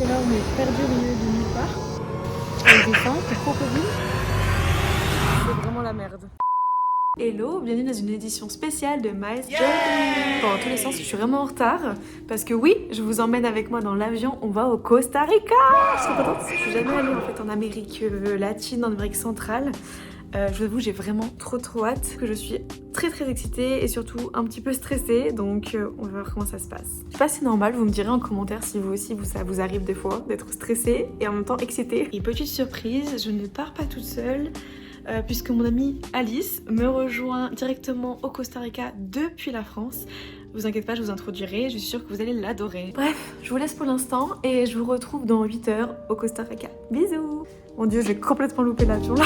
Et là, on est perdu au milieu de nulle part. Avec des fins, c'est crocodile. C'est vraiment la merde. Hello, bienvenue dans une édition spéciale de Miles Journey. Bon, dans tous les sens, je suis vraiment en retard parce que oui, je vous emmène avec moi dans l'avion. On va au Costa Rica. Je suis contente. Je suis jamais allée en fait en Amérique latine, en Amérique centrale. Je vous avoue, j'ai vraiment trop hâte. Que je suis très excitée et surtout un petit peu stressée. Donc, on va voir comment ça se passe. Je sais pas si c'est normal. Vous me direz en commentaire si vous aussi ça vous arrive des fois d'être stressée et en même temps excitée. Et petite surprise, je ne pars pas toute seule. Puisque mon amie Alice me rejoint directement au Costa Rica depuis la France. Vous inquiétez pas, je vous introduirai, je suis sûre que vous allez l'adorer. Bref, je vous laisse pour l'instant et je vous retrouve dans 8 heures au Costa Rica. Bisous! Mon dieu, j'ai complètement loupé l'avion là.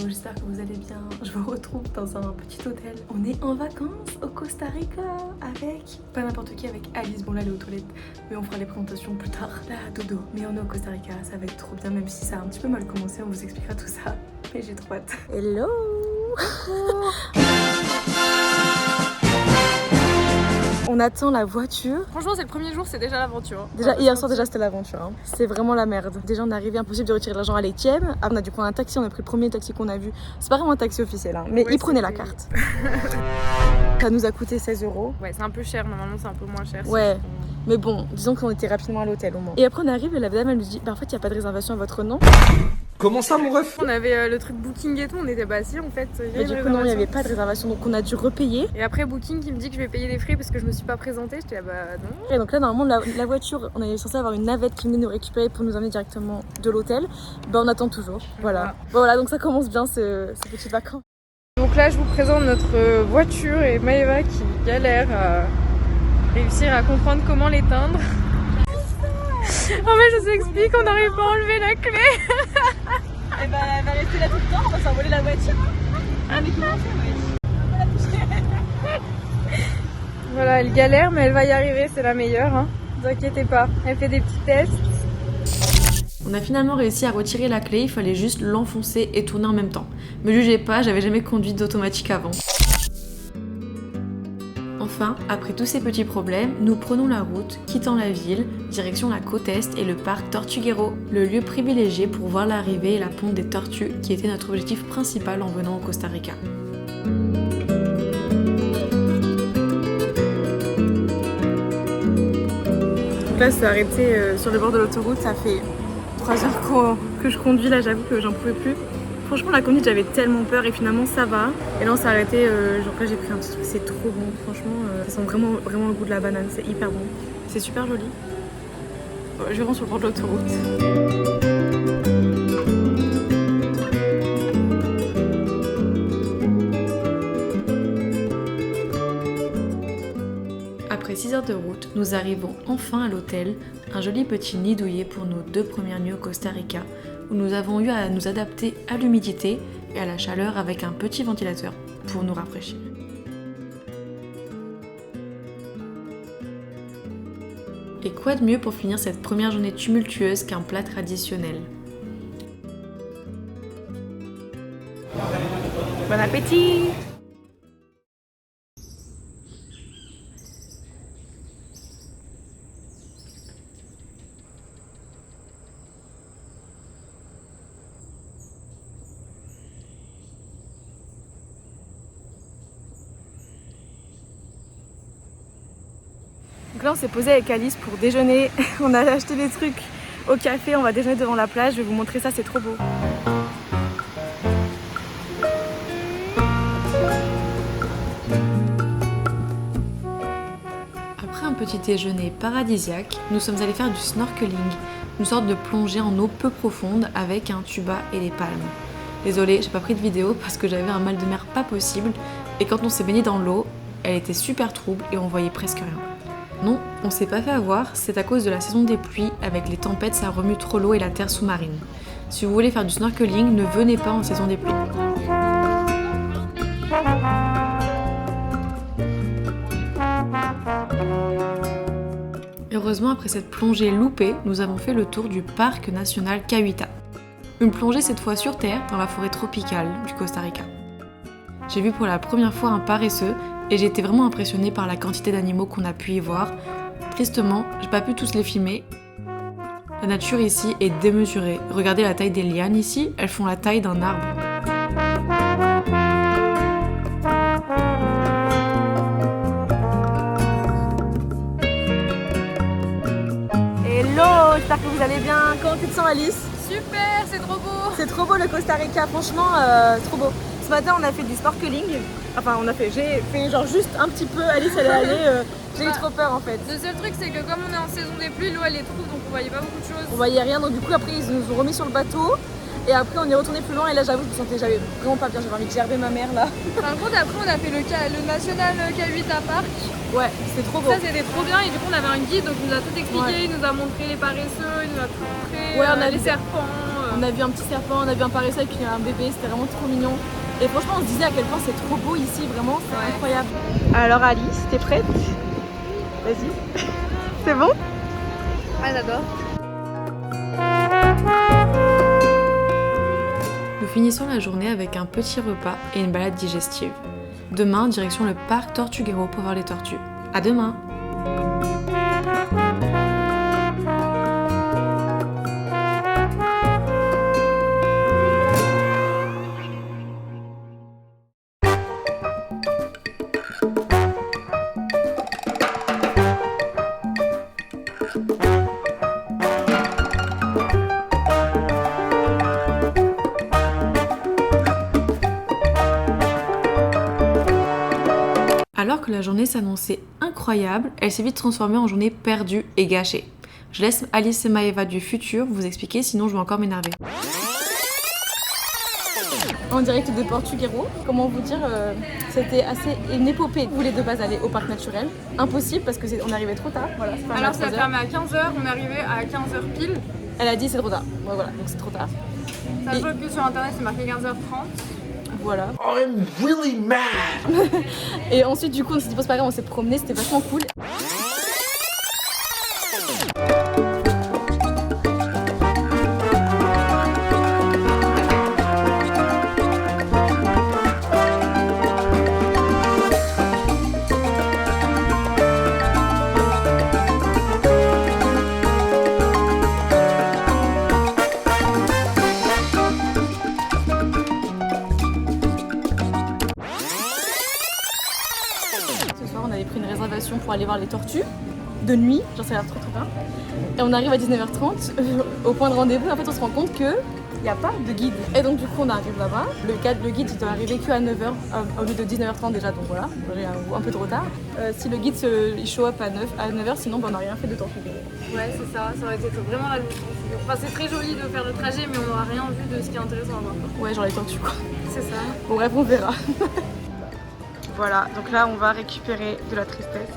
J'espère que vous allez bien. Je vous retrouve dans un petit hôtel. On est en vacances au Costa Rica avec pas n'importe qui, avec Alice. Bon là elle est aux toilettes, mais on fera les présentations plus tard. Là dodo. Mais on est au Costa Rica, ça va être trop bien, même si ça a un petit peu mal commencé, on vous expliquera tout ça. Mais j'ai trop hâte. Hello. On attend la voiture. Franchement, c'est le premier jour, c'est déjà l'aventure. Déjà, hier soir, déjà, c'était l'aventure. Hein. C'est vraiment la merde. Déjà, on est arrivé, impossible de retirer l'argent à l'ATM. Ah, on a dû prendre un taxi, on a pris le premier taxi qu'on a vu. C'est pas vraiment un taxi officiel, hein, mais ouais, il prenait la carte. Ça nous a coûté 16 €. Ouais, c'est un peu cher, normalement, c'est un peu moins cher. Ouais. Mais bon, disons qu'on était rapidement à l'hôtel au moins. Et après, on arrive et la dame, elle nous dit, bah en fait, il n'y a pas de réservation à votre nom. Comment ça, mon ref? On avait le truc Booking et tout, on était si en fait. Mais du coup, non, il n'y avait pas de réservation, donc on a dû repayer. Et après, Booking qui me dit que je vais payer des frais parce que je me suis pas présentée. J'étais bah non. Et donc là, normalement, la voiture, on est censé avoir une navette qui venait nous récupérer pour nous emmener directement de l'hôtel. Bah, on attend toujours. Voilà. Bon, voilà, donc ça commence bien ces petites vacances. Donc là, je vous présente notre voiture et Maëva qui galère à réussir à comprendre comment l'éteindre. En fait, je vous explique, on n'arrive pas à enlever la clé. Et bah elle va rester là tout le temps, on va s'envoler la voiture. Ah mais comment on fait, ouais. Voilà, elle galère mais elle va y arriver, c'est la meilleure. Hein. Ne vous inquiétez pas, elle fait des petits tests. On a finalement réussi à retirer la clé, il fallait juste l'enfoncer et tourner en même temps. Me jugez pas, j'avais jamais conduit d'automatique avant. Enfin, après tous ces petits problèmes, nous prenons la route, quittant la ville, direction la côte est et le parc Tortuguero, le lieu privilégié pour voir l'arrivée et la ponte des tortues qui était notre objectif principal en venant au Costa Rica. Donc là, c'est arrêté sur le bord de l'autoroute, ça fait 3 heures que je conduis, là j'avoue que j'en pouvais plus. Franchement, la conduite, j'avais tellement peur et finalement ça va. Et là, on s'est arrêté, genre là j'ai pris un petit truc, c'est trop bon, franchement, ça sent vraiment le goût de la banane, c'est hyper bon. C'est super joli. Je rentre sur le bord de l'autoroute. Après 6 heures de route, nous arrivons enfin à l'hôtel, un joli petit nid douillet pour nos 2 premières nuits au Costa Rica, où nous avons eu à nous adapter à l'humidité et à la chaleur avec un petit ventilateur pour nous rafraîchir. Et quoi de mieux pour finir cette première journée tumultueuse qu'un plat traditionnel? Bon appétit! Donc là on s'est posé avec Alice pour déjeuner, on a acheté des trucs au café, on va déjeuner devant la plage, je vais vous montrer ça, c'est trop beau. Après un petit déjeuner paradisiaque, nous sommes allés faire du snorkeling, une sorte de plongée en eau peu profonde avec un tuba et des palmes. Désolée, j'ai pas pris de vidéo parce que j'avais un mal de mer pas possible et quand on s'est baigné dans l'eau, elle était super trouble et on voyait presque rien. Non, on s'est pas fait avoir, c'est à cause de la saison des pluies, avec les tempêtes ça remue trop l'eau et la terre sous-marine. Si vous voulez faire du snorkeling, ne venez pas en saison des pluies. Heureusement, après cette plongée loupée, nous avons fait le tour du parc national Cahuita. Une plongée cette fois sur terre dans la forêt tropicale du Costa Rica. J'ai vu pour la première fois un paresseux et j'ai été vraiment impressionnée par la quantité d'animaux qu'on a pu y voir. Tristement, j'ai pas pu tous les filmer. La nature ici est démesurée. Regardez la taille des lianes ici, elles font la taille d'un arbre. Hello, j'espère que vous allez bien. Comment tu te sens, Alice? Super, c'est trop beau. C'est trop beau le Costa Rica, franchement, trop beau. Ce matin, on a fait du snorkeling. Enfin, j'ai fait genre juste un petit peu. Alice, elle est allée. J'ai eu trop peur en fait. Le seul truc, c'est que comme on est en saison des pluies, l'eau elle est trouble, donc on voyait pas beaucoup de choses. On voyait rien, donc du coup, après, ils nous ont remis sur le bateau. Et après, on est retourné plus loin. Et là, j'avoue, j'avais vraiment pas bien. J'avais envie de gerber ma mère là. Par contre, après, on a fait le National Cahuita Park. Ouais, c'était trop beau. Ça, c'était trop bien. Et du coup, on avait un guide, donc il nous a tout expliqué. Ouais. Il nous a montré les paresseux, il nous a montré on a les vu- serpents. On a vu un petit serpent, on a vu un paresseux et puis un bébé. C'était vraiment trop mignon. Et franchement, on se disait à quel point c'est trop beau ici. Vraiment, c'est incroyable. Alors, Alice, t'es prête? Vas-y. C'est bon? Ah, j'adore. Nous finissons la journée avec un petit repas et une balade digestive. Demain, direction le parc Tortuguero pour voir les tortues. À demain! Alors que la journée s'annonçait incroyable, elle s'est vite transformée en journée perdue et gâchée. Je laisse Alice et Maeva du futur vous expliquer, sinon je vais encore m'énerver. En direct de Portuguero, comment vous dire, c'était assez une épopée. Vous voulez de base aller au parc naturel, impossible parce que on arrivait trop tard. Voilà, c'est fermé Alors, à ça 3 heures. fermé à 15h, on est arrivé à 15h pile. Elle a dit c'est trop tard. Ouais, voilà, donc c'est trop tard. Sachant que sur internet, c'est marqué 15h30. Voilà. I'm really mad. Et ensuite, du coup, on s'est dit, c'est pas grave, on s'est promené, c'était vachement cool. Ce soir, on avait pris une réservation pour aller voir les tortues de nuit, genre ça a l'air trop bien. Et on arrive à 19h30 au point de rendez-vous. En fait, on se rend compte que il n'y a pas de guide. Et donc, du coup, on arrive là-bas. Le guide, il doit arriver qu'à 9h au lieu de 19h30 déjà. Donc voilà, j'ai un peu de retard. Si le guide il show up à 9h, sinon on n'a rien fait de tortue. Ouais, c'est ça, ça aurait été vraiment la même chose. Enfin, c'est très joli de faire le trajet, mais on n'aura rien vu de ce qui est intéressant à voir. Ouais, genre les tortues quoi. C'est ça. Bon, bref, on verra. Voilà, donc là, on va récupérer de la tristesse.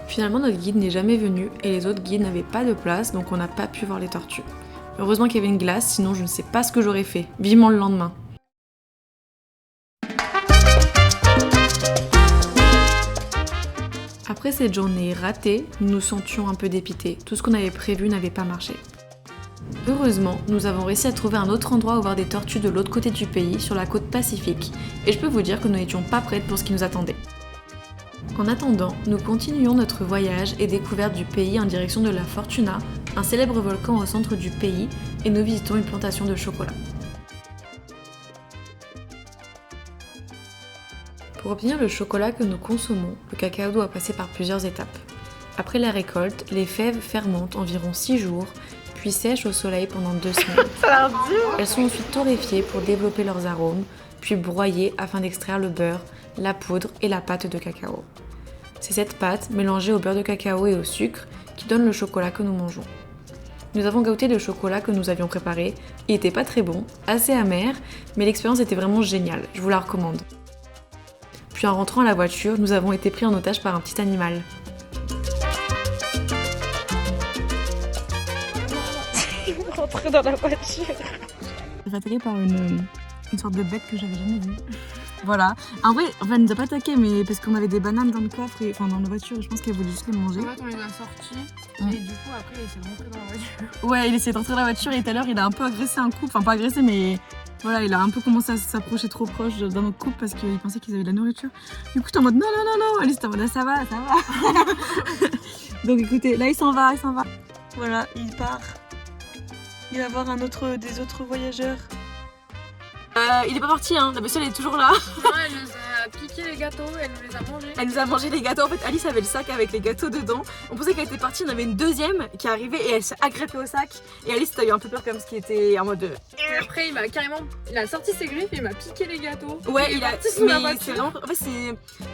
Finalement, notre guide n'est jamais venu et les autres guides n'avaient pas de place, donc on n'a pas pu voir les tortues. Heureusement qu'il y avait une glace, sinon je ne sais pas ce que j'aurais fait. Vivement le lendemain. Après cette journée ratée, nous nous sentions un peu dépités. Tout ce qu'on avait prévu n'avait pas marché. Heureusement, nous avons réussi à trouver un autre endroit où voir des tortues de l'autre côté du pays, sur la côte Pacifique, et je peux vous dire que nous n'étions pas prêtes pour ce qui nous attendait. En attendant, nous continuions notre voyage et découverte du pays en direction de la Fortuna, un célèbre volcan au centre du pays, et nous visitons une plantation de chocolat. Pour obtenir le chocolat que nous consommons, le cacao doit passer par plusieurs étapes. Après la récolte, les fèves fermentent environ 6 jours, puis sèchent au soleil pendant 2 semaines. Ça a l'air dur. Elles sont ensuite torréfiées pour développer leurs arômes, puis broyées afin d'extraire le beurre, la poudre et la pâte de cacao. C'est cette pâte, mélangée au beurre de cacao et au sucre, qui donne le chocolat que nous mangeons. Nous avons goûté le chocolat que nous avions préparé. Il était pas très bon, assez amer, mais l'expérience était vraiment géniale, je vous la recommande. Puis en rentrant à la voiture, nous avons été pris en otage par un petit animal. Rentrer dans la voiture. J'ai été attaquée par une sorte de bête que j'avais jamais vue. Voilà. En vrai, elle nous a pas attaqué, mais parce qu'on avait des bananes dans le coffre, enfin dans la voiture, et je pense qu'elle voulait juste les manger. En fait, on les a sortis et du coup, après, il essaie de rentrer dans la voiture. Ouais, il essayait de rentrer dans la voiture et tout à l'heure, il a un peu agressé un couple. Enfin, pas agressé, mais voilà, il a un peu commencé à s'approcher trop proche dans notre couple parce qu'il pensait qu'ils avaient de la nourriture. Du coup, j'étais en mode non. Alice était en mode ça va. Donc écoutez, là, il s'en va. Voilà, il part. Il va voir des autres voyageurs. Il est pas parti, hein. La bestiole est toujours là. Non, elle nous a piqué les gâteaux, elle nous les a mangés. Elle nous a mangé les gâteaux. En fait, Alice avait le sac avec les gâteaux dedans. On pensait qu'elle était partie, on avait une deuxième qui arrivait et elle s'est agrippée au sac. Et Alice a eu un peu peur comme ce qui était en mode. Et après, il a sorti ses griffes et il m'a piqué les gâteaux. Ouais, il a. Mais c'est vraiment. En fait, ça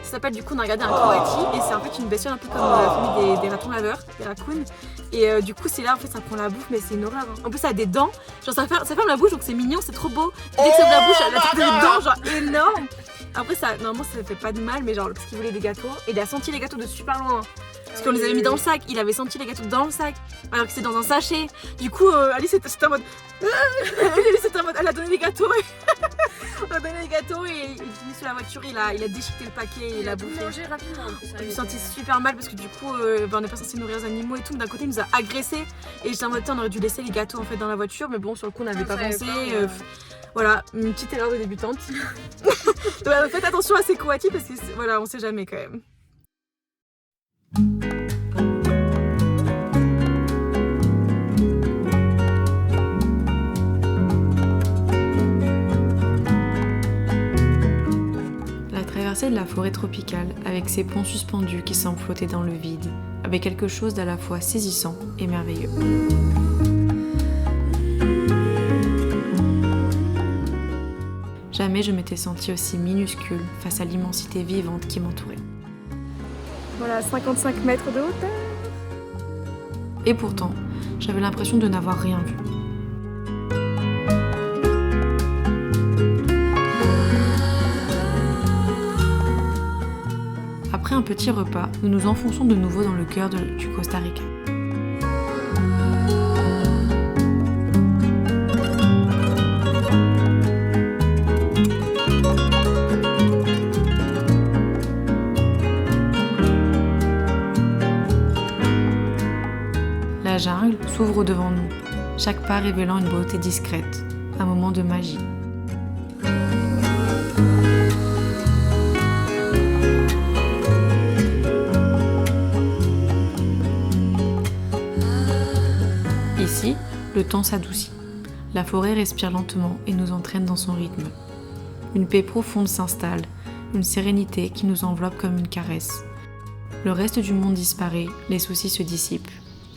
s'appelle du coup, on a regardé un coati et c'est en fait une bestiole un peu comme la famille des ratons laveurs, des raccoons. Et du coup, c'est là en fait, ça prend la bouffe, mais c'est une horreur. Hein. En plus, ça a des dents. Genre, ça ferme la bouche, donc c'est mignon, c'est trop beau. Dès que ça ouvre la bouche, elle a des dents, genre énormes. Après, normalement, ça fait pas de mal, mais genre, parce qu'il voulait des gâteaux. Et il a senti les gâteaux de super loin. Parce qu'on les avait mis dans le sac. Il avait senti les gâteaux dans le sac, alors que c'était dans un sachet. Du coup, Alice était en mode. Elle a donné les gâteaux. On a donné les gâteaux et il est venu sur la voiture. Il a déchiqueté le paquet et il a bouffé. Mangé rapidement. Je me sentais super mal parce que du coup, on n'est pas censé nourrir les animaux et tout. D'un côté, il nous a agressés. Et j'étais en mode, on aurait dû laisser les gâteaux en fait dans la voiture. Mais bon, sur le coup, on n'avait pas pensé. Voilà, une petite erreur de débutante. Donc, faites attention à ces coatis parce que voilà, on sait jamais quand même. La traversée de la forêt tropicale, avec ses ponts suspendus qui semblent flotter dans le vide, avait quelque chose d'à la fois saisissant et merveilleux. Jamais je m'étais sentie aussi minuscule face à l'immensité vivante qui m'entourait. Voilà, 55 mètres de hauteur. Et pourtant, j'avais l'impression de n'avoir rien vu. Après un petit repas, nous nous enfonçons de nouveau dans le cœur du Costa Rica. La jungle s'ouvre devant nous, chaque pas révélant une beauté discrète, un moment de magie. Ici, le temps s'adoucit. La forêt respire lentement et nous entraîne dans son rythme. Une paix profonde s'installe, une sérénité qui nous enveloppe comme une caresse. Le reste du monde disparaît, les soucis se dissipent.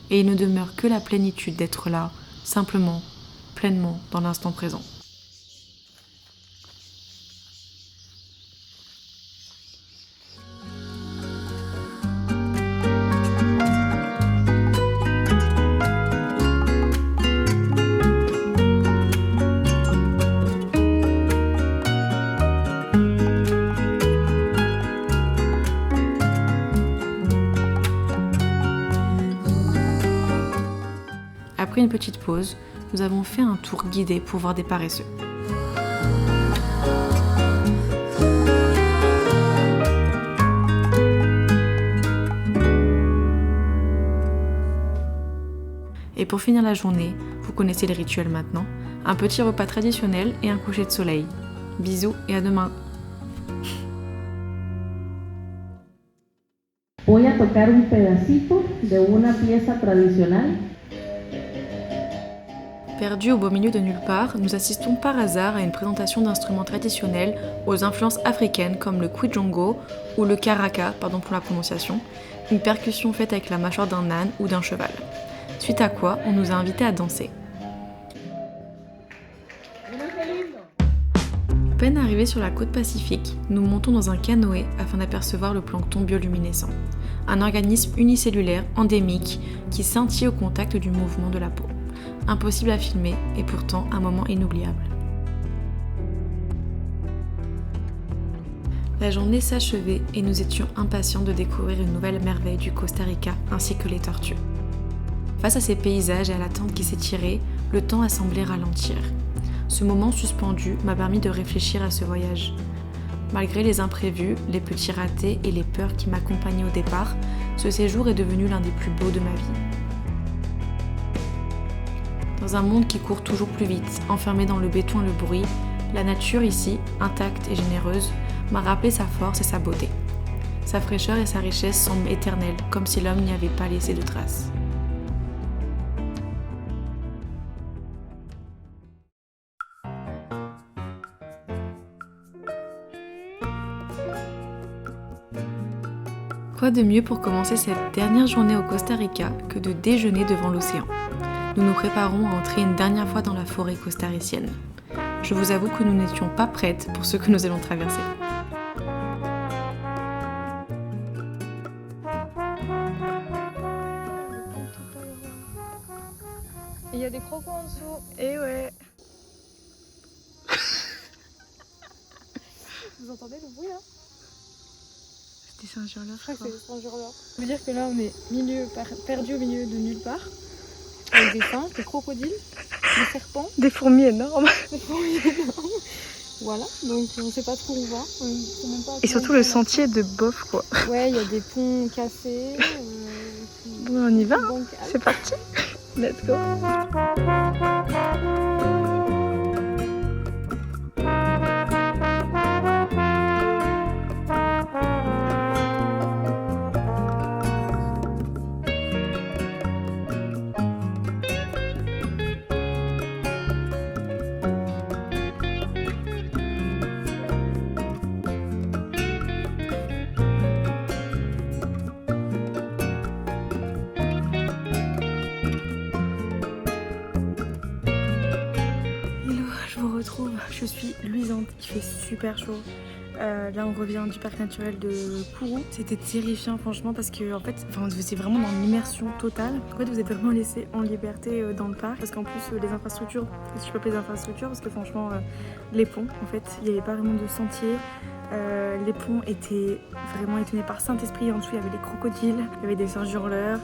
Et il ne demeure que la plénitude d'être là, simplement, pleinement dans l'instant présent. Après une petite pause, nous avons fait un tour guidé pour voir des paresseux. Et pour finir la journée, vous connaissez les rituels maintenant, un petit repas traditionnel et un coucher de soleil. Bisous et à demain. Voy a tocar un pedacito de una pieza tradicional. Perdus au beau milieu de nulle part, nous assistons par hasard à une présentation d'instruments traditionnels aux influences africaines comme le kwijongo ou le karaka, pardon pour la prononciation, une percussion faite avec la mâchoire d'un âne ou d'un cheval. Suite à quoi, on nous a invités à danser. À peine arrivés sur la côte pacifique, nous montons dans un canoë afin d'apercevoir le plancton bioluminescent, un organisme unicellulaire endémique qui scintille au contact du mouvement de la peau. Impossible à filmer et pourtant un moment inoubliable. La journée s'achevait et nous étions impatients de découvrir une nouvelle merveille du Costa Rica ainsi que les tortues. Face à ces paysages et à l'attente qui s'étirait, le temps a semblé ralentir. Ce moment suspendu m'a permis de réfléchir à ce voyage. Malgré les imprévus, les petits ratés et les peurs qui m'accompagnaient au départ, ce séjour est devenu l'un des plus beaux de ma vie. Dans un monde qui court toujours plus vite, enfermé dans le béton et le bruit, la nature ici, intacte et généreuse, m'a rappelé sa force et sa beauté. Sa fraîcheur et sa richesse semblent éternelles, comme si l'homme n'y avait pas laissé de traces. Quoi de mieux pour commencer cette dernière journée au Costa Rica que de déjeuner devant l'océan. Nous nous préparons à entrer une dernière fois dans la forêt costaricienne. Je vous avoue que nous n'étions pas prêtes pour ce que nous allons traverser. Il y a des crocos en dessous. Et ouais. Vous entendez le bruit là? C'était Saint-Germain, Je crois que c'est les Saint-Germain. Ça veut dire que là on est perdu au milieu de nulle part. Avec des singes, des crocodiles, des serpents. Des fourmis énormes. Des fourmis énormes. Voilà, donc on sait pas trop où on va. On sait même pas Et surtout le sentier de bof quoi. Ouais, il y a des ponts cassés. Bon, on y va, bancal. c'est parti. Let's go. Je suis luisante, il fait super chaud. Là on revient du parc naturel de Kourou. C'était terrifiant franchement parce que en fait, vous êtes vraiment dans l'immersion totale. En fait vous êtes vraiment laissé en liberté dans le parc parce qu'en plus les infrastructures, je peux appeler les infrastructures parce que franchement les ponts en fait, il n'y avait pas vraiment de sentier. Les ponts étaient vraiment étonnés par Saint-Esprit. En dessous il y avait des crocodiles, il y avait des singes hurleurs.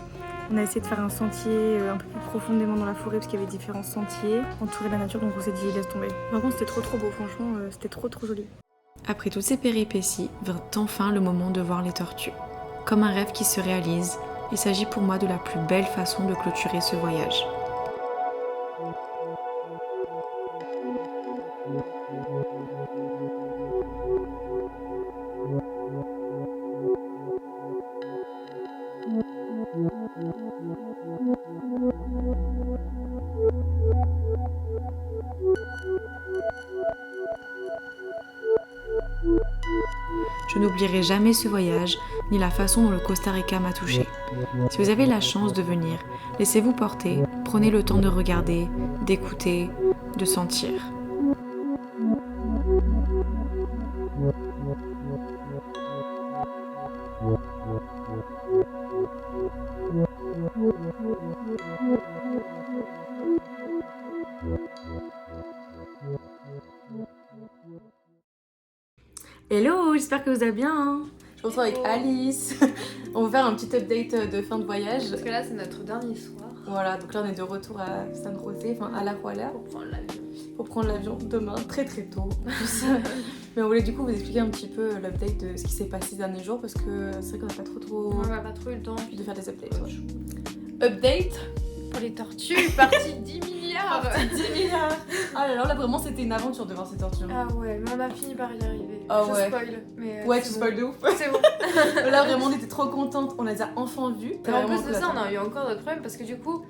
On a essayé de faire un sentier un peu plus profondément dans la forêt parce qu'il y avait différents sentiers entourés de la nature, donc on s'est dit laisse tomber. Par contre c'était trop beau, franchement c'était trop joli. Après toutes ces péripéties, vint enfin le moment de voir les tortues. Comme un rêve qui se réalise, il s'agit pour moi de la plus belle façon de clôturer ce voyage. Je n'oublierai jamais ce voyage, ni la façon dont le Costa Rica m'a touchée. Si vous avez la chance de venir, laissez-vous porter, prenez le temps de regarder, d'écouter, de sentir. Hello, j'espère que vous allez bien. Hein. Je me retrouve avec Alice. On va faire un petit update de fin de voyage. Parce que là c'est notre dernier soir. Voilà, donc là on est de retour à San José, enfin à La Juala. Pour prendre l'avion demain, très tôt. Mais on voulait du coup vous expliquer un petit peu l'update de ce qui s'est passé ces derniers jours parce que c'est vrai qu'on n'a pas trop On n'a pas trop eu le temps de faire des updates. Ouais. Update pour les tortues, partie 10 milliards. Partie 10 milliards. Ah là vraiment c'était une aventure de voir ces tortues. Ah ouais, mais on a fini par y arriver. Ah je ouais. spoil. Mais ouais, tu spoil de ouf. C'est bon. Là vraiment on était trop contentes, on les a enfin vues. En plus de ça, on a eu encore d'autres problèmes parce que du coup,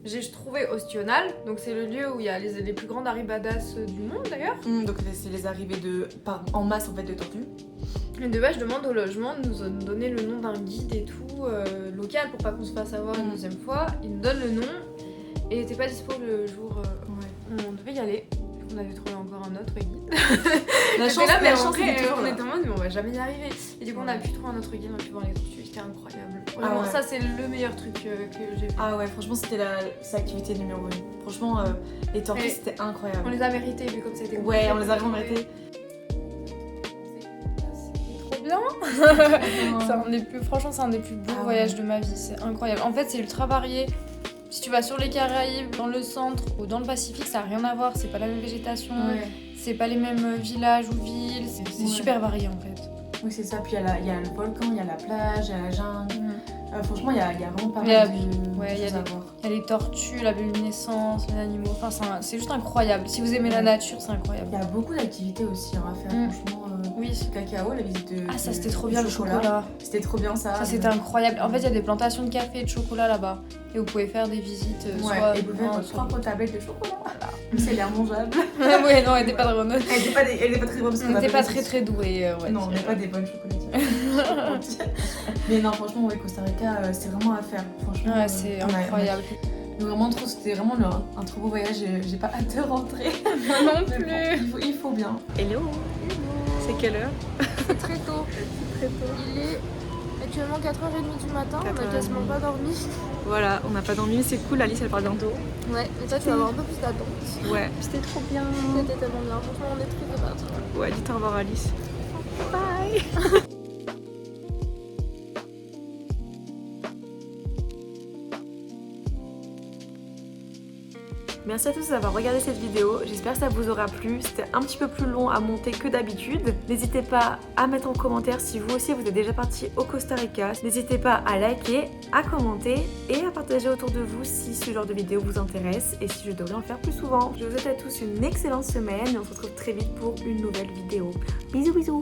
j'ai trouvé Ostional, donc c'est le lieu où il y a les plus grandes arribadas du monde d'ailleurs. Donc c'est les arrivées en masse en fait de tortues. Et de base, je demande au logement de nous donner le nom d'un guide et tout local pour pas qu'on se fasse avoir une deuxième fois. Il nous donne le nom et il était pas dispo le jour où on devait y aller. On avait trouvé encore un autre guide. La chance, on était en mode mais on va jamais y arriver. Et du coup on a pu trouver un autre guide, on a pu voir les tortues, c'était incroyable. Vraiment, ça c'est le meilleur truc que j'ai fait. Ah ouais, franchement c'était l'activité numéro 1. Franchement les tortues c'était incroyable. On les a méritées vu comme c'était. Ouais, on les a vraiment méritées. Trop bien. Franchement c'est un des plus beaux voyages de ma vie, c'est incroyable. En fait c'est ultra varié. Si tu vas sur les Caraïbes, dans le centre ou dans le Pacifique, ça n'a rien à voir, c'est pas la même végétation, c'est pas les mêmes villages ou villes, c'est super varié en fait. Oui, c'est ça. Puis il y a le volcan, il y a la plage, il y a la jungle. Franchement, il y a vraiment pas Il y a- mal de ouais, il y a choses à des- voir. Il y a les tortues, la bioluminescence, les animaux, enfin c'est juste incroyable. Si vous aimez la nature, c'est incroyable. Il y a beaucoup d'activités aussi à faire, franchement. Oui. Le cacao, la visite de. Ah ça c'était de- trop du bien le chocolat. C'était trop bien ça. Ça c'était incroyable. En fait il y a des plantations de café et de chocolat là-bas. Et vous pouvez faire des visites Ouais, soit et vous faites votre soit- propre tablette de chocolat. C'est l'air mangeable. Ouais non elle était pas drôle. Elle était pas très bonne parce qu'on On avait était pas fait- très très doués. Ouais, Non, on n'est pas des bonnes chocolatières. Mais non, franchement, ouais, Costa Rica, c'est vraiment à faire. Franchement, Ouais c'est on a- incroyable. Mais vraiment trop, c'était vraiment un trop beau voyage. J'ai pas hâte de rentrer. non Mais plus. bon, il faut bien. Hello. C'est quelle heure? C'est très tôt. Très tôt. Il est actuellement 4h30 du matin, on 4h30. a quasiment pas dormi. Voilà, on n'a pas dormi, mais c'est cool, Alice elle part bientôt. Ouais, et toi tu vas avoir un peu plus d'attente. Ouais, c'était trop bien. C'était tellement bien, franchement on est très de battre. Ouais, dites au revoir Alice. Bye. Merci à tous d'avoir regardé cette vidéo, j'espère que ça vous aura plu. C'était un petit peu plus long à monter que d'habitude. N'hésitez pas à mettre en commentaire si vous aussi vous êtes déjà parti au Costa Rica. N'hésitez pas à liker, à commenter et à partager autour de vous si ce genre de vidéo vous intéresse et si je devrais en faire plus souvent. Je vous souhaite à tous une excellente semaine et on se retrouve très vite pour une nouvelle vidéo. Bisous bisous.